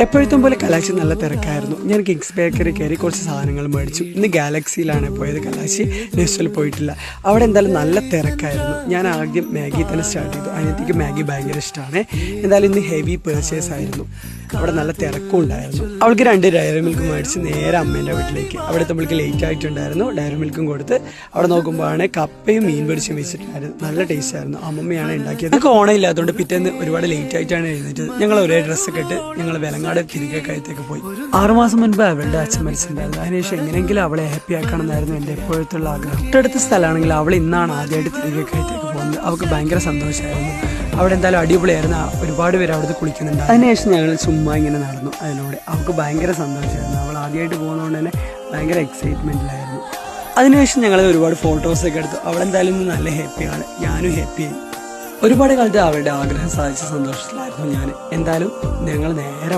എപ്പോഴത്തും പോലെ കലാശി നല്ല തിരക്കായിരുന്നു. ഞാൻ കിങ്സ് ബേക്കറി കയറി കുറച്ച് സാധനങ്ങൾ മേടിച്ചു. ഇന്ന് ഗാലക്സിയിലാണ് പോയത്, കലാശി നെസ്റ്റിൽ പോയിട്ടില്ല. അവിടെ എന്തായാലും നല്ല തിരക്കായിരുന്നു. ഞാൻ ആദ്യം മാഗി തന്നെ സ്റ്റാർട്ട് ചെയ്തു. അതിനകത്തേക്ക് മാഗി ഭയങ്കര ഇഷ്ടമാണ്. എന്തായാലും ഇന്ന് ഹെവി പേർച്ചേസ് ആയിരുന്നു. അവിടെ നല്ല തിരക്കും ഉണ്ടായിരുന്നു. അവൾക്ക് 2 ഡയറി മിൽക്ക് മേടിച്ച് നേരെ അമ്മേൻ്റെ വീട്ടിലേക്ക്. അവിടെ നമ്മൾക്ക് ലേറ്റ് ആയിട്ടുണ്ടായിരുന്നു. ഡയറി മിൽക്കും കൊടുത്ത് അവിടെ നോക്കുമ്പോഴാണ് കപ്പയും മീൻ പൊരിച്ചും വെച്ചിട്ടുണ്ടായിരുന്നു. നല്ല ടേസ്റ്റ് ആയിരുന്നു. അമ്മമ്മയാണ് ഉണ്ടാക്കിയത്. നമുക്ക് ഓണം ഇല്ലാത്തതുകൊണ്ട് പിറ്റേന്ന് ഒരുപാട് ലേറ്റ് ആയിട്ടാണ് എഴുന്നേറ്റത്. ഞങ്ങൾ ഒരേ ഡ്രസ്സൊക്കെ ഇട്ട് ഞങ്ങൾ വെലങ്ങാട് തിരികെ കയറ്റേക്ക് പോയി. 6 മാസം മുൻപ് അവളുടെ അച്ഛൻ മരിച്ചിട്ടുണ്ടായിരുന്നു. അതിനുശേഷം എങ്ങനെയെങ്കിലും അവളെ ഹാപ്പി ആക്കണം എന്നായിരുന്നു എൻ്റെ എപ്പോഴത്തുള്ള ആഗ്രഹം. തൊട്ടടുത്ത സ്ഥലമാണെങ്കിൽ അവൾ ഇന്നാണ് ആദ്യമായിട്ട് തിരികെ കയറ്റേക്ക് പോകുന്നത്. അവൾക്ക് ഭയങ്കര സന്തോഷമായിരുന്നു. അവിടെ എന്തായാലും അടിപൊളിയായിരുന്നു. ഒരുപാട് പേര് അവിടുത്തെ കുളിക്കുന്നുണ്ട്. അതിനുശേഷം ഞങ്ങൾ ചുമ്മാ ഇങ്ങനെ നടന്നു. അതിലൂടെ അവൾക്ക് ഭയങ്കര സന്തോഷമായിരുന്നു. അവൾ ആദ്യമായിട്ട് പോകുന്നതുകൊണ്ട് തന്നെ ഭയങ്കര എക്സൈറ്റ്മെൻറ്റിലായിരുന്നു. അതിനുശേഷം ഞങ്ങൾ ഒരുപാട് ഫോട്ടോസൊക്കെ എടുത്തു. അവളെന്തായാലും ഇന്ന് നല്ല ഹാപ്പിയാണ്. ഞാനും ഹാപ്പിയായി. ഒരുപാട് കാലത്ത് അവളുടെ ആഗ്രഹം സാധിച്ച സന്തോഷത്തിലായിരുന്നു ഞാൻ. എന്തായാലും ഞങ്ങൾ നേരെ